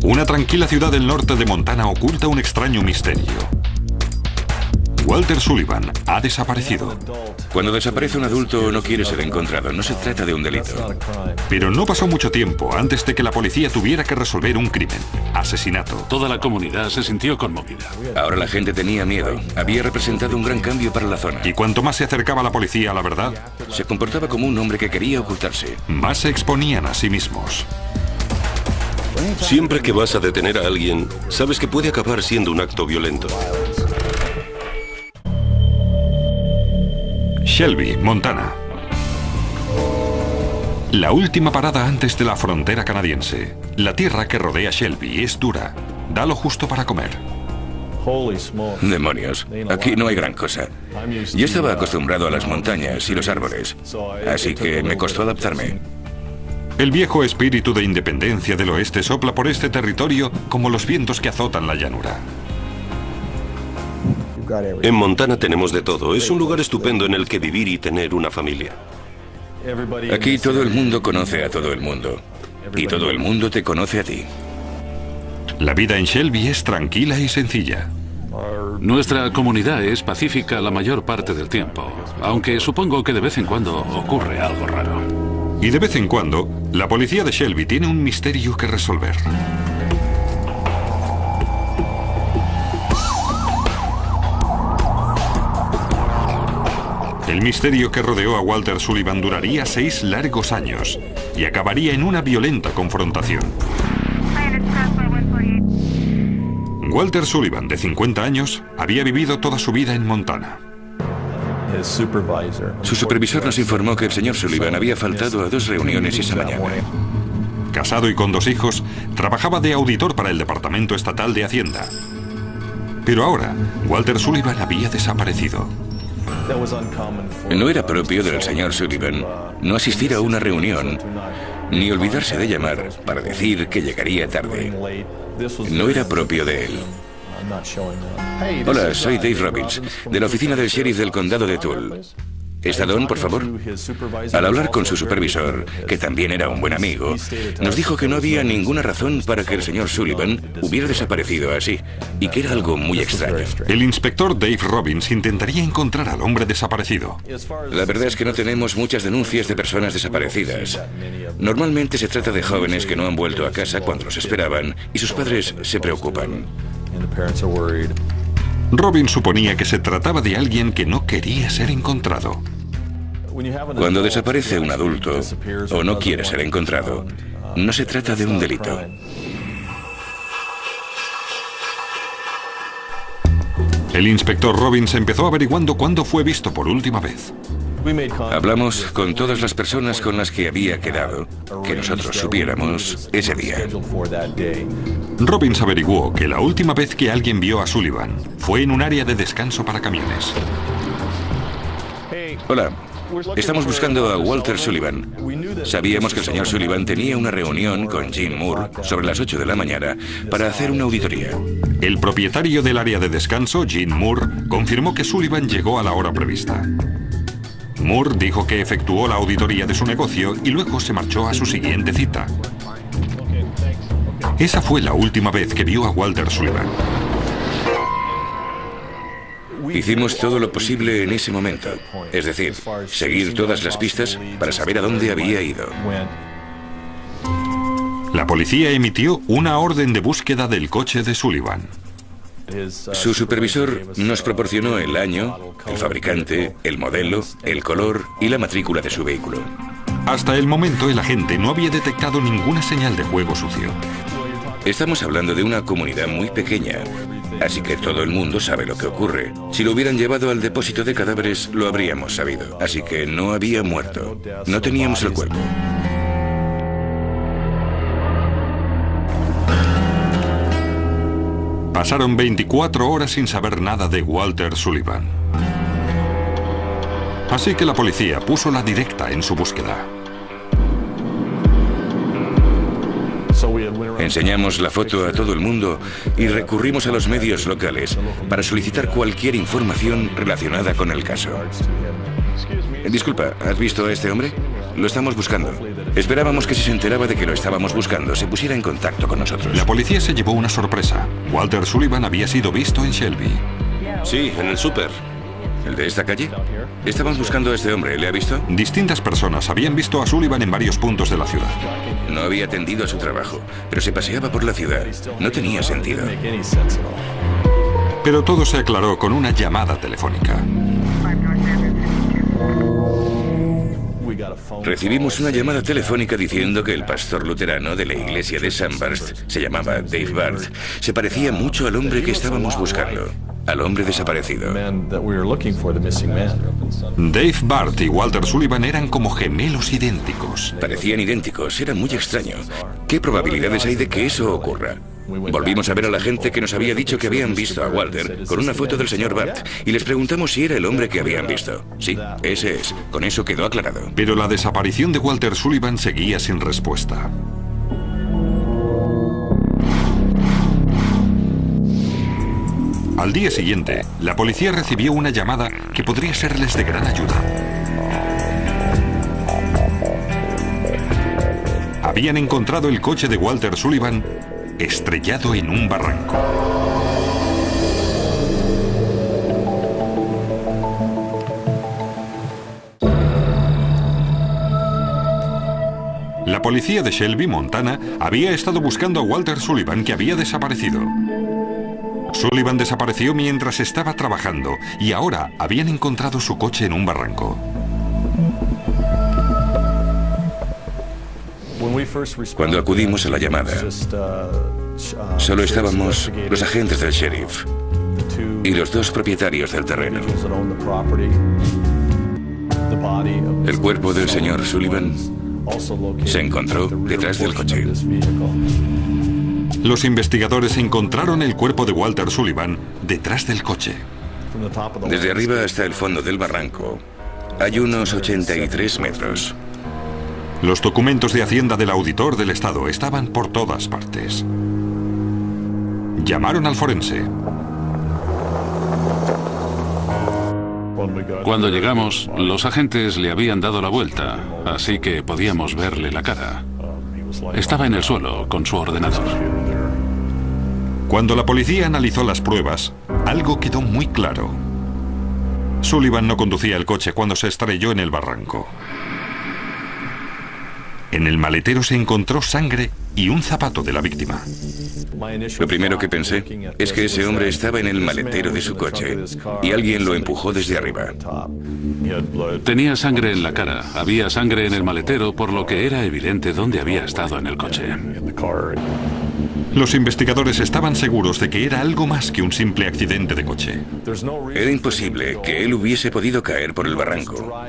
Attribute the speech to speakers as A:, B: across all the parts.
A: Una tranquila ciudad del norte de Montana oculta un extraño misterio. Walter Sullivan ha desaparecido.
B: Cuando desaparece un adulto no quiere ser encontrado, no se trata de un delito.
A: Pero no pasó mucho tiempo antes de que la policía tuviera que resolver un crimen, asesinato.
C: Toda la comunidad se sintió conmovida.
B: Ahora la gente tenía miedo. Había representado un gran cambio para la zona.
A: Y cuanto más se acercaba la policía a la verdad,
B: se comportaba como un hombre que quería ocultarse.
A: Más se exponían a sí mismos.
D: Siempre que vas a detener a alguien, sabes que puede acabar siendo un acto violento.
A: Shelby, Montana. La última parada antes de la frontera canadiense. La tierra que rodea Shelby es dura. Da lo justo para comer.
B: Demonios, aquí no hay gran cosa. Yo estaba acostumbrado a las montañas y los árboles, así que me costó adaptarme.
A: El viejo espíritu de independencia del oeste sopla por este territorio como los vientos que azotan la llanura.
D: En Montana tenemos de todo. Es un lugar estupendo en el que vivir y tener una familia.
B: Aquí todo el mundo conoce a todo el mundo. Y todo el mundo te conoce a ti.
A: La vida en Shelby es tranquila y sencilla.
C: Nuestra comunidad es pacífica la mayor parte del tiempo, aunque supongo que de vez en cuando ocurre algo raro.
A: Y de vez en cuando, la policía de Shelby tiene un misterio que resolver. El misterio que rodeó a Walter Sullivan duraría 6 largos años y acabaría en una violenta confrontación. Walter Sullivan, de 50 años, había vivido toda su vida en Montana.
B: Su supervisor nos informó que el señor Sullivan había faltado a 2 reuniones esa mañana.
A: Casado y con 2 hijos, trabajaba de auditor para el Departamento Estatal de Hacienda. Pero ahora, Walter Sullivan había desaparecido.
B: No era propio del señor Sullivan no asistir a una reunión, ni olvidarse de llamar para decir que llegaría tarde. No era propio de él. Hola, soy Dave Robbins, de la oficina del sheriff del condado de Toole. ¿Está Don, por favor? Al hablar con su supervisor, que también era un buen amigo, nos dijo que no había ninguna razón para que el señor Sullivan hubiera desaparecido así, y que era algo muy extraño.
A: El inspector Dave Robbins intentaría encontrar al hombre desaparecido.
B: La verdad es que no tenemos muchas denuncias de personas desaparecidas. Normalmente se trata de jóvenes que no han vuelto a casa cuando los esperaban, y sus padres se preocupan.
A: Robbins suponía que se trataba de alguien que no quería ser encontrado.
B: Cuando desaparece un adulto o no quiere ser encontrado, no se trata de un delito.
A: El inspector Robbins empezó averiguando cuándo fue visto por última vez.
B: Hablamos con todas las personas con las que había quedado, que nosotros supiéramos ese día.
A: Robbins averiguó que la última vez que alguien vio a Sullivan fue en un área de descanso para camiones.
B: Hola, estamos buscando a Walter Sullivan. Sabíamos que el señor Sullivan tenía una reunión con Gene Moore sobre las 8 de la mañana para hacer una auditoría.
A: El propietario del área de descanso, Gene Moore, confirmó que Sullivan llegó a la hora prevista. Moore dijo que efectuó la auditoría de su negocio y luego se marchó a su siguiente cita. Esa fue la última vez que vio a Walter Sullivan.
B: Hicimos todo lo posible en ese momento, es decir, seguir todas las pistas para saber a dónde había ido.
A: La policía emitió una orden de búsqueda del coche de Sullivan.
B: Su supervisor nos proporcionó el año, el fabricante, el modelo, el color y la matrícula de su vehículo.
A: Hasta el momento el agente no había detectado ninguna señal de juego sucio.
B: Estamos hablando de una comunidad muy pequeña, así que todo el mundo sabe lo que ocurre. Si lo hubieran llevado al depósito de cadáveres, lo habríamos sabido. Así que no había muerto. No teníamos el cuerpo.
A: Pasaron 24 horas sin saber nada de Walter Sullivan. Así que la policía puso la directa en su búsqueda.
B: Enseñamos la foto a todo el mundo y recurrimos a los medios locales para solicitar cualquier información relacionada con el caso. Disculpa, ¿has visto a este hombre? Lo estamos buscando. Esperábamos que si se enteraba de que lo estábamos buscando, se pusiera en contacto con nosotros.
A: La policía se llevó una sorpresa. Walter Sullivan había sido visto en Shelby.
D: Sí, en el súper.
B: ¿El de esta calle? Estaban buscando a este hombre. ¿Le ha visto?
A: Distintas personas habían visto a Sullivan en varios puntos de la ciudad.
B: No había atendido a su trabajo, pero se paseaba por la ciudad. No tenía sentido.
A: Pero todo se aclaró con una llamada telefónica.
B: Recibimos una llamada telefónica diciendo que el pastor luterano de la iglesia de Sandhurst, se llamaba Dave Barth, se parecía mucho al hombre que estábamos buscando, al hombre desaparecido.
A: Dave Barth y Walter Sullivan eran como gemelos idénticos.
B: Parecían idénticos, era muy extraño. ¿Qué probabilidades hay de que eso ocurra? Volvimos a ver a la gente que nos había dicho que habían visto a Walter con una foto del señor Barth y les preguntamos si era el hombre que habían visto. Sí, ese es. Con eso quedó aclarado.
A: Pero la desaparición de Walter Sullivan seguía sin respuesta. Al día siguiente, la policía recibió una llamada que podría serles de gran ayuda. Habían encontrado el coche de Walter Sullivan estrellado en un barranco. La policía de Shelby, Montana, había estado buscando a Walter Sullivan, que había desaparecido. Sullivan desapareció mientras estaba trabajando y ahora habían encontrado su coche en un barranco.
B: Cuando acudimos a la llamada, solo estábamos los agentes del sheriff y los dos propietarios del terreno. El cuerpo del señor Sullivan se encontró detrás del coche.
A: Los investigadores encontraron el cuerpo de Walter Sullivan detrás del coche.
B: Desde arriba hasta el fondo del barranco hay unos 83 metros.
A: Los documentos de Hacienda del auditor del Estado estaban por todas partes. Llamaron al forense.
C: Cuando llegamos, los agentes le habían dado la vuelta, así que podíamos verle la cara. Estaba en el suelo con su ordenador.
A: Cuando la policía analizó las pruebas, algo quedó muy claro. Sullivan no conducía el coche cuando se estrelló en el barranco. En el maletero se encontró sangre y un zapato de la víctima.
B: Lo primero que pensé es que ese hombre estaba en el maletero de su coche y alguien lo empujó desde arriba.
C: Tenía sangre en la cara, había sangre en el maletero, por lo que era evidente dónde había estado en el coche.
A: Los investigadores estaban seguros de que era algo más que un simple accidente de coche.
B: Era imposible que él hubiese podido caer por el barranco.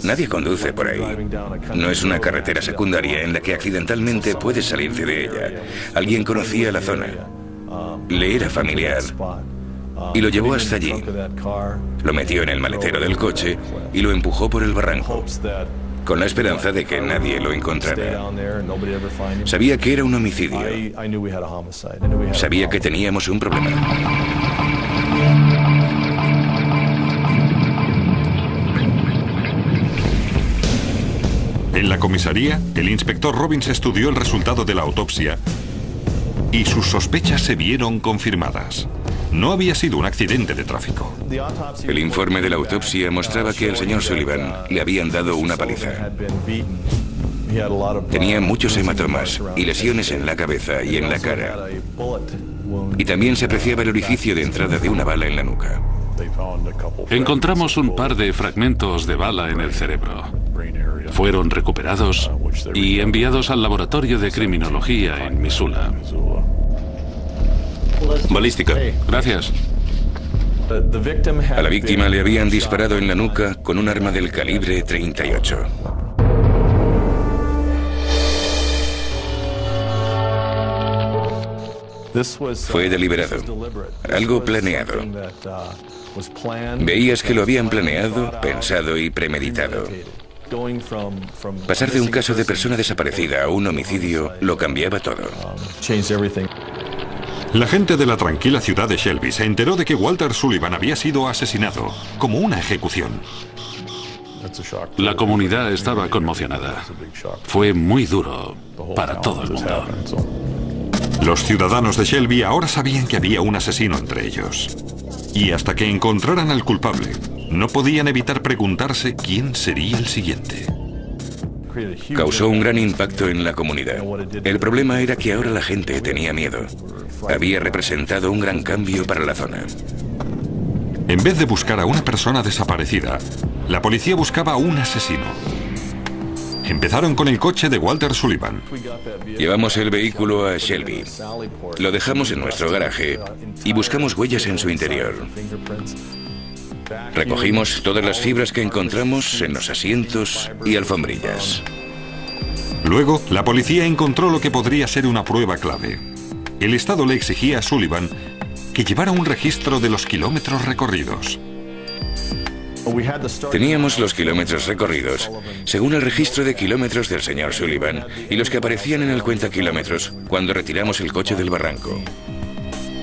B: Nadie conduce por ahí. No es una carretera secundaria en la que accidentalmente puedes salirte de ella. Alguien conocía la zona. Le era familiar. Y lo llevó hasta allí. Lo metió en el maletero del coche y lo empujó por el barranco, con la esperanza de que nadie lo encontrara. Sabía que era un homicidio. Sabía que teníamos un problema.
A: En la comisaría, el inspector Robbins estudió el resultado de la autopsia y sus sospechas se vieron confirmadas. No había sido un accidente de tráfico.
B: El informe de la autopsia mostraba que al señor Sullivan le habían dado una paliza. Tenía muchos hematomas y lesiones en la cabeza y en la cara. Y también se apreciaba el orificio de entrada de una bala en la nuca.
C: Encontramos un par de fragmentos de bala en el cerebro. Fueron recuperados y enviados al laboratorio de criminología en Missoula.
D: Balística.
C: Gracias.
B: A la víctima le habían disparado en la nuca con un arma del calibre 38. Fue deliberado, algo planeado. Veías que lo habían planeado, pensado y premeditado. Pasar de un caso de persona desaparecida a un homicidio lo cambiaba todo.
A: La gente de la tranquila ciudad de Shelby se enteró de que Walter Sullivan había sido asesinado, como una ejecución.
C: La comunidad estaba conmocionada. Fue muy duro para todo el mundo.
A: Los ciudadanos de Shelby ahora sabían que había un asesino entre ellos. Y hasta que encontraran al culpable, no podían evitar preguntarse quién sería el siguiente.
B: Causó un gran impacto en la comunidad. El problema era que ahora la gente tenía miedo. Había representado un gran cambio para la zona.
A: En vez de buscar a una persona desaparecida, la policía buscaba a un asesino. Empezaron con el coche de Walter Sullivan.
B: Llevamos el vehículo a Shelby. Lo dejamos en nuestro garaje y buscamos huellas en su interior. Recogimos todas las fibras que encontramos en los asientos y alfombrillas.
A: Luego, la policía encontró lo que podría ser una prueba clave. El Estado le exigía a Sullivan que llevara un registro de los kilómetros recorridos.
B: Teníamos los kilómetros recorridos, según el registro de kilómetros del señor Sullivan, y los que aparecían en el cuentakilómetros cuando retiramos el coche del barranco.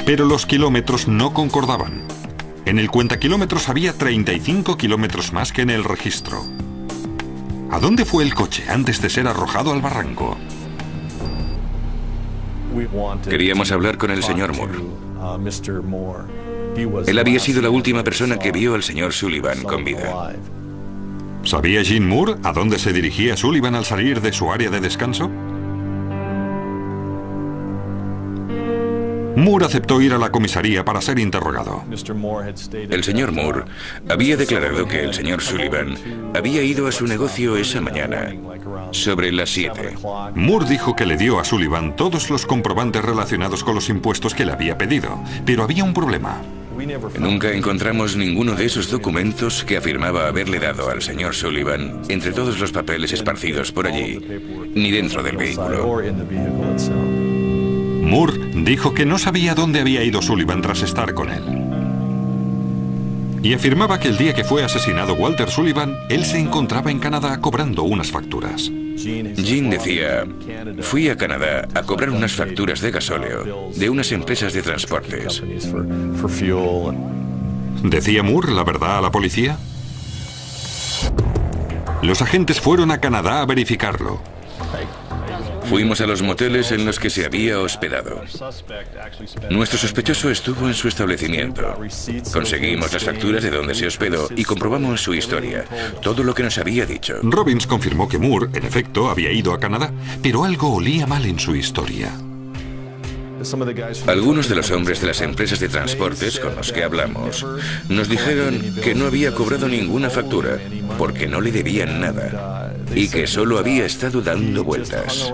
A: Pero los kilómetros no concordaban. En el cuentakilómetros había 35 kilómetros más que en el registro. ¿A dónde fue el coche antes de ser arrojado al barranco?
B: Queríamos hablar con el señor Moore. Él había sido la última persona que vio al señor Sullivan con vida.
A: ¿Sabía Gene Moore a dónde se dirigía Sullivan al salir de su área de descanso? Moore aceptó ir a la comisaría para ser interrogado.
B: El señor Moore había declarado que el señor Sullivan había ido a su negocio esa mañana, sobre las 7.
A: Moore dijo que le dio a Sullivan todos los comprobantes relacionados con los impuestos que le había pedido, pero había un problema.
B: Nunca encontramos ninguno de esos documentos que afirmaba haberle dado al señor Sullivan entre todos los papeles esparcidos por allí, ni dentro del vehículo.
A: Moore dijo que no sabía dónde había ido Sullivan tras estar con él. Y afirmaba que el día que fue asesinado Walter Sullivan, él se encontraba en Canadá cobrando unas facturas.
B: Gene decía, fui a Canadá a cobrar unas facturas de gasóleo de unas empresas de transportes.
A: ¿Decía Moore la verdad a la policía? Los agentes fueron a Canadá a verificarlo.
B: Fuimos a los moteles en los que se había hospedado. Nuestro sospechoso estuvo en su establecimiento. Conseguimos las facturas de donde se hospedó y comprobamos su historia, todo lo que nos había dicho.
A: Robbins confirmó que Moore, en efecto, había ido a Canadá, pero algo olía mal en su historia.
B: Algunos de los hombres de las empresas de transportes con los que hablamos nos dijeron que no había cobrado ninguna factura porque no le debían nada y que solo había estado dando vueltas.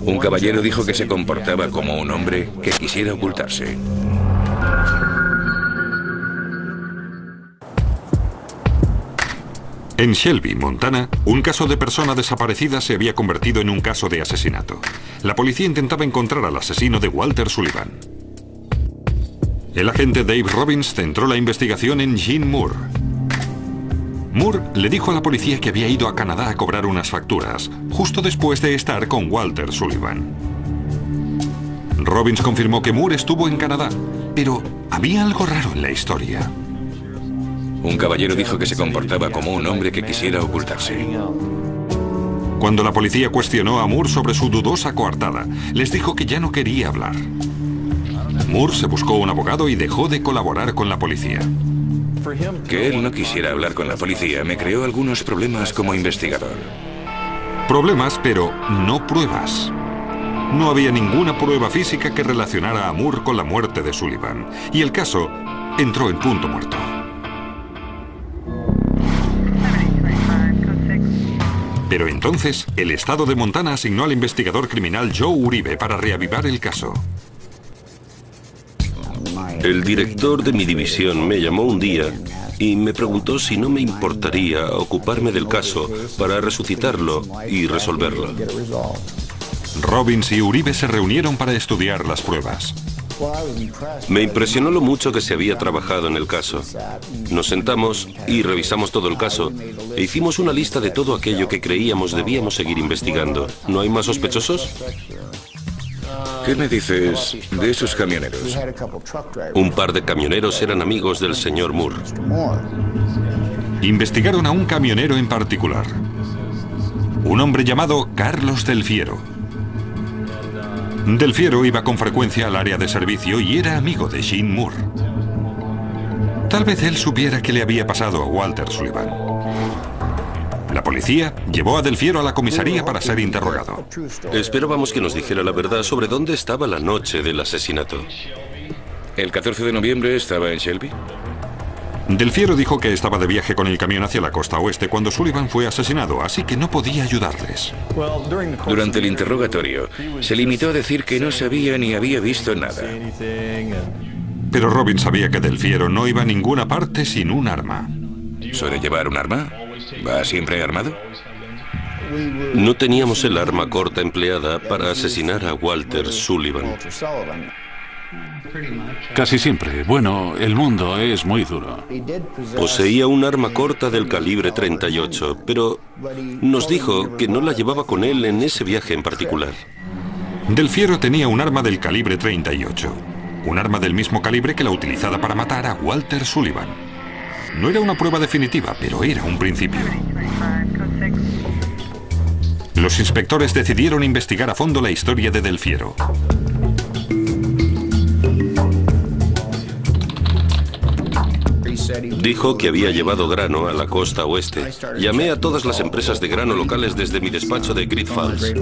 B: Un caballero dijo que se comportaba como un hombre que quisiera ocultarse.
A: En Shelby, Montana, un caso de persona desaparecida se había convertido en un caso de asesinato. La policía intentaba encontrar al asesino de Walter Sullivan. El agente Dave Robbins centró la investigación en Gene Moore. Moore le dijo a la policía que había ido a Canadá a cobrar unas facturas, justo después de estar con Walter Sullivan. Robbins confirmó que Moore estuvo en Canadá, pero había algo raro en la historia.
B: Un caballero dijo que se comportaba como un hombre que quisiera ocultarse.
A: Cuando la policía cuestionó a Moore sobre su dudosa coartada, les dijo que ya no quería hablar. Moore se buscó un abogado y dejó de colaborar con la policía.
B: Que él no quisiera hablar con la policía me creó algunos problemas como investigador.
A: Problemas, pero no pruebas. No había ninguna prueba física que relacionara a Moore con la muerte de Sullivan, y el caso entró en punto muerto. Pero entonces, el estado de Montana asignó al investigador criminal Joe Uribe para reavivar el caso.
D: El director de mi división me llamó un día y me preguntó si no me importaría ocuparme del caso para resucitarlo y resolverlo.
A: Robbins y Uribe se reunieron para estudiar las pruebas.
D: Me impresionó lo mucho que se había trabajado en el caso. Nos sentamos y revisamos todo el caso e hicimos una lista de todo aquello que creíamos debíamos seguir investigando. ¿No hay más sospechosos?
B: ¿Qué me dices de esos camioneros?
D: Un par de camioneros eran amigos del señor Moore.
A: Investigaron a un camionero en particular, un hombre llamado Carlos Del Fiero. Del Fiero iba con frecuencia al área de servicio y era amigo de Jean Moore. Tal vez él supiera qué le había pasado a Walter Sullivan. La policía llevó a Del Fiero a la comisaría para ser interrogado.
D: Esperábamos que nos dijera la verdad sobre dónde estaba la noche del asesinato.
B: ¿El 14 de noviembre estaba en Shelby?
A: Del Fiero dijo que estaba de viaje con el camión hacia la costa oeste cuando Sullivan fue asesinado, así que no podía ayudarles.
B: Durante el interrogatorio, se limitó a decir que no sabía ni había visto nada.
A: Pero Robin sabía que Del Fiero no iba a ninguna parte sin un arma.
B: ¿Suele llevar un arma? ¿Va siempre armado?
D: No teníamos el arma corta empleada para asesinar a Walter Sullivan.
C: Casi siempre. Bueno, el mundo es muy duro.
D: Poseía un arma corta del calibre 38, pero nos dijo que no la llevaba con él en ese viaje en particular.
A: Del Fiero tenía un arma del calibre 38, un arma del mismo calibre que la utilizada para matar a Walter Sullivan. No era una prueba definitiva, pero era un principio. Los inspectores decidieron investigar a fondo la historia de Del Fiero.
D: Dijo que había llevado grano a la costa oeste. Llamé a todas las empresas de grano locales desde mi despacho de Great Falls.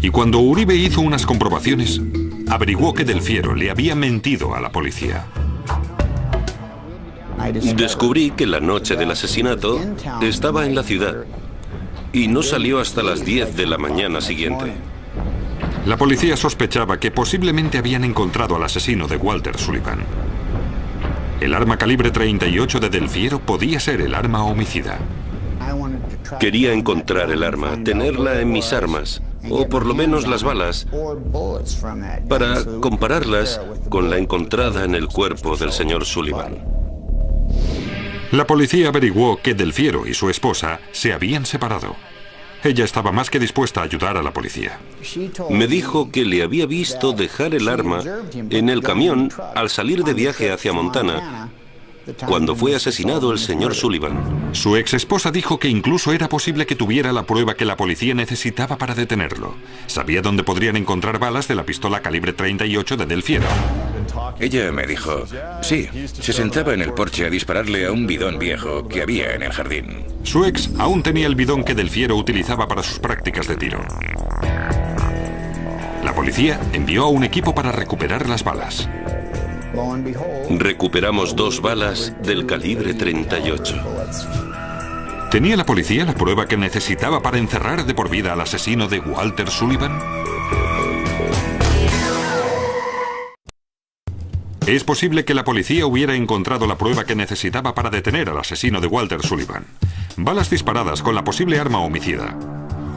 A: Y cuando Uribe hizo unas comprobaciones, averiguó que Del Fiero le había mentido a la policía.
D: Descubrí que la noche del asesinato estaba en la ciudad y no salió hasta las 10 de la mañana siguiente.
A: La policía sospechaba que posiblemente habían encontrado al asesino de Walter Sullivan. El arma calibre 38 de Del Fiero podía ser el arma homicida.
D: Quería encontrar el arma, tenerla en mis armas, o por lo menos las balas, para compararlas con la encontrada en el cuerpo del señor Sullivan.
A: La policía averiguó que Del Fiero y su esposa se habían separado. Ella estaba más que dispuesta a ayudar a la policía.
D: Me dijo que le había visto dejar el arma en el camión al salir de viaje hacia Montana, cuando fue asesinado el señor Sullivan.
A: Su ex esposa dijo que incluso era posible que tuviera la prueba que la policía necesitaba para detenerlo. Sabía dónde podrían encontrar balas de la pistola calibre 38 de Del Fiero.
B: Ella me dijo, sí, se sentaba en el porche a dispararle a un bidón viejo que había en el jardín.
A: Su ex aún tenía el bidón que Del Fiero utilizaba para sus prácticas de tiro. La policía envió a un equipo para recuperar las balas.
D: Recuperamos 2 balas del calibre 38.
A: ¿Tenía la policía la prueba que necesitaba para encerrar de por vida al asesino de Walter Sullivan? Es posible que la policía hubiera encontrado la prueba que necesitaba para detener al asesino de Walter Sullivan. Balas disparadas con la posible arma homicida.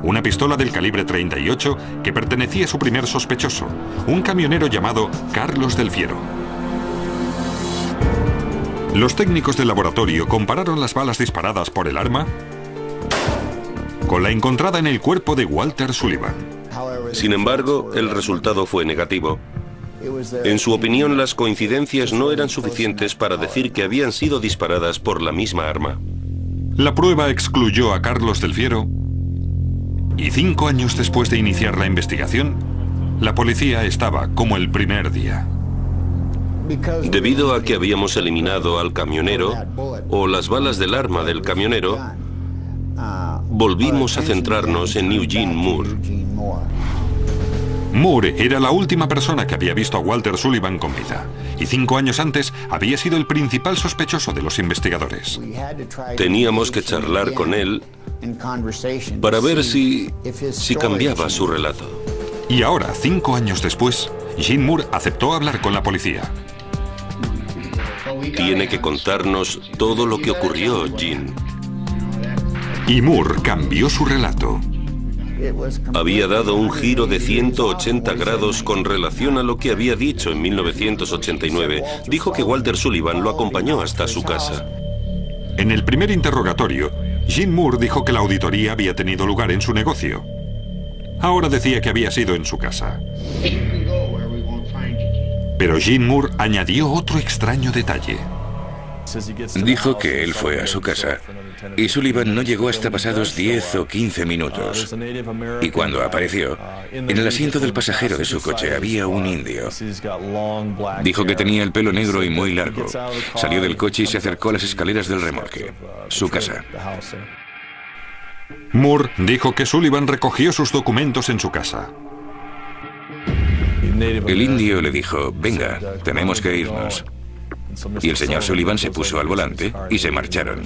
A: Una pistola del calibre 38 que pertenecía a su primer sospechoso, un camionero llamado Carlos Del Fiero. Los técnicos del laboratorio compararon las balas disparadas por el arma con la encontrada en el cuerpo de Walter Sullivan.
D: Sin embargo, el resultado fue negativo. En su opinión, las coincidencias no eran suficientes para decir que habían sido disparadas por la misma arma.
A: La prueba excluyó a Carlos Del Fiero y 5 años después de iniciar la investigación, la policía estaba como el primer día.
D: Debido a que habíamos eliminado al camionero o las balas del arma del camionero, volvimos a centrarnos en Eugene Moore.
A: Moore era la última persona que había visto a Walter Sullivan con vida, y 5 años antes había sido el principal sospechoso de los investigadores.
D: Teníamos que charlar con él para ver si cambiaba su relato.
A: Y ahora, 5 años después, Jean Moore aceptó hablar con la policía.
D: Tiene que contarnos todo lo que ocurrió, Jean.
A: Y Moore cambió su relato.
D: Había dado un giro de 180 grados con relación a lo que había dicho en 1989. Dijo que Walter Sullivan lo acompañó hasta su casa.
A: En el primer interrogatorio, Jean Moore dijo que la auditoría había tenido lugar en su negocio. Ahora decía que había sido en su casa. Pero Jean Moore añadió otro extraño detalle.
B: Dijo que él fue a su casa y Sullivan no llegó hasta pasados 10 o 15 minutos. Y cuando apareció, en el asiento del pasajero de su coche había un indio. Dijo que tenía el pelo negro y muy largo. Salió del coche y se acercó a las escaleras del remolque. Su casa.
A: Moore dijo que Sullivan recogió sus documentos en su casa.
B: El indio le dijo, venga, tenemos que irnos. Y el señor Sullivan se puso al volante y se marcharon.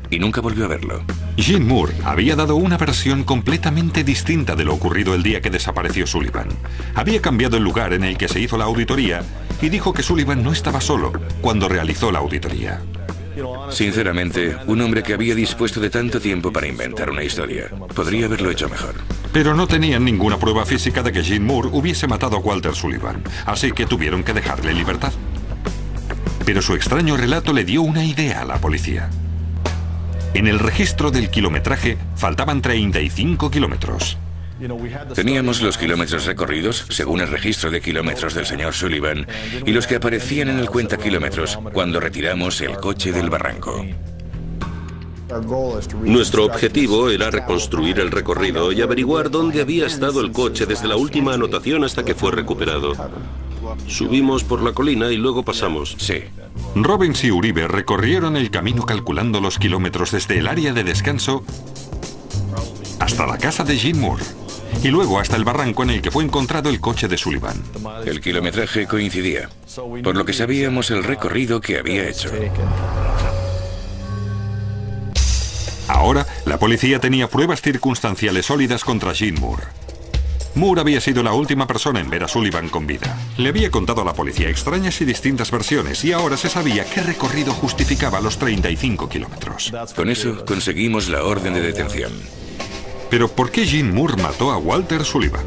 B: Y nunca volvió a verlo.
A: Gene Moore había dado una versión completamente distinta de lo ocurrido el día que desapareció Sullivan. Había cambiado el lugar en el que se hizo la auditoría y dijo que Sullivan no estaba solo cuando realizó la auditoría.
B: Sinceramente, un hombre que había dispuesto de tanto tiempo para inventar una historia, podría haberlo hecho mejor.
A: Pero no tenían ninguna prueba física de que Gene Moore hubiese matado a Walter Sullivan, así que tuvieron que dejarle en libertad. Pero su extraño relato le dio una idea a la policía. En el registro del kilometraje faltaban 35 kilómetros.
B: Teníamos los kilómetros recorridos según el registro de kilómetros del señor Sullivan y los que aparecían en el cuentakilómetros cuando retiramos el coche del barranco.
D: Nuestro objetivo era reconstruir el recorrido y averiguar dónde había estado el coche desde la última anotación hasta que fue recuperado. Subimos por la colina y luego pasamos.
B: Sí.
A: Robbins y Uribe recorrieron el camino calculando los kilómetros desde el área de descanso hasta la casa de Gene Moore y luego hasta el barranco en el que fue encontrado el coche de Sullivan.
B: El kilometraje coincidía, por lo que sabíamos el recorrido que había hecho.
A: Ahora, la policía tenía pruebas circunstanciales sólidas contra Gene Moore. Moore había sido la última persona en ver a Sullivan con vida. Le había contado a la policía extrañas y distintas versiones y ahora se sabía qué recorrido justificaba los 35 kilómetros.
B: Con eso conseguimos la orden de detención.
A: Pero ¿por qué Gene Moore mató a Walter Sullivan?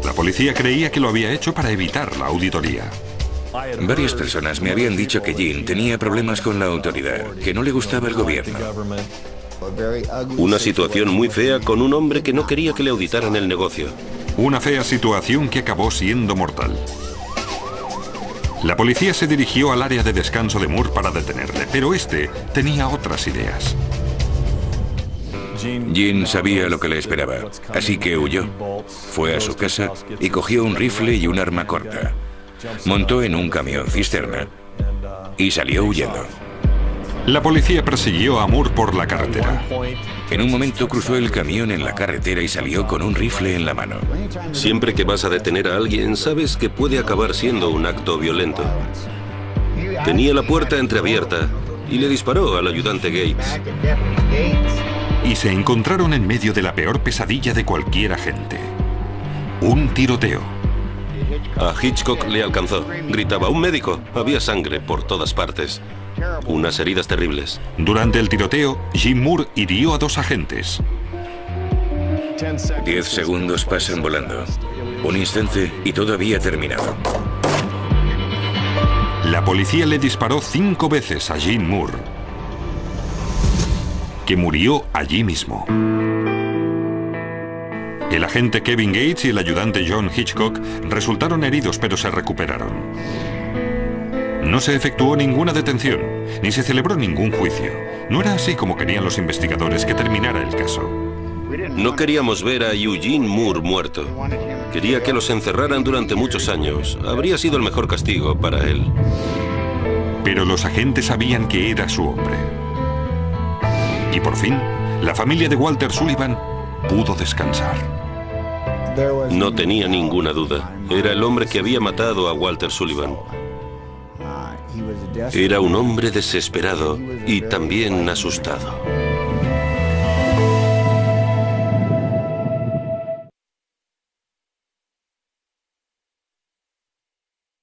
A: La policía creía que lo había hecho para evitar la auditoría.
B: Varias personas me habían dicho que Gene tenía problemas con la autoridad, que no le gustaba el gobierno.
D: Una situación muy fea con un hombre que no quería que le auditaran el negocio.
A: Una fea situación que acabó siendo mortal. La policía se dirigió al área de descanso de Moore para detenerle, pero este tenía otras ideas.
B: Gene sabía lo que le esperaba, así que huyó. Fue a su casa y cogió un rifle y un arma corta. Montó en un camión cisterna y salió huyendo.
A: La policía persiguió a Moore por la carretera.
B: En un momento cruzó el camión en la carretera y salió con un rifle en la mano.
D: Siempre que vas a detener a alguien, sabes que puede acabar siendo un acto violento. Tenía la puerta entreabierta y le disparó al ayudante Gates.
A: Y se encontraron en medio de la peor pesadilla de cualquier agente. Un tiroteo.
D: A Hitchcock le alcanzó. Gritaba, ¡un médico! Había sangre por todas partes. Unas heridas terribles.
A: Durante el tiroteo, Gene Moore hirió a 2 agentes.
B: 10 segundos pasan volando. Un instante y todo había terminado.
A: La policía le disparó 5 veces a Gene Moore, que murió allí mismo. El agente Kevin Gates y el ayudante John Hitchcock resultaron heridos, pero se recuperaron. No se efectuó ninguna detención, ni se celebró ningún juicio. No era así como querían los investigadores que terminara el caso.
D: No queríamos ver a Eugene Moore muerto. Quería que los encerraran durante muchos años. Habría sido el mejor castigo para él.
A: Pero los agentes sabían que era su hombre. Y por fin, la familia de Walter Sullivan pudo descansar.
D: No tenía ninguna duda. Era el hombre que había matado a Walter Sullivan. Era un hombre desesperado y también asustado.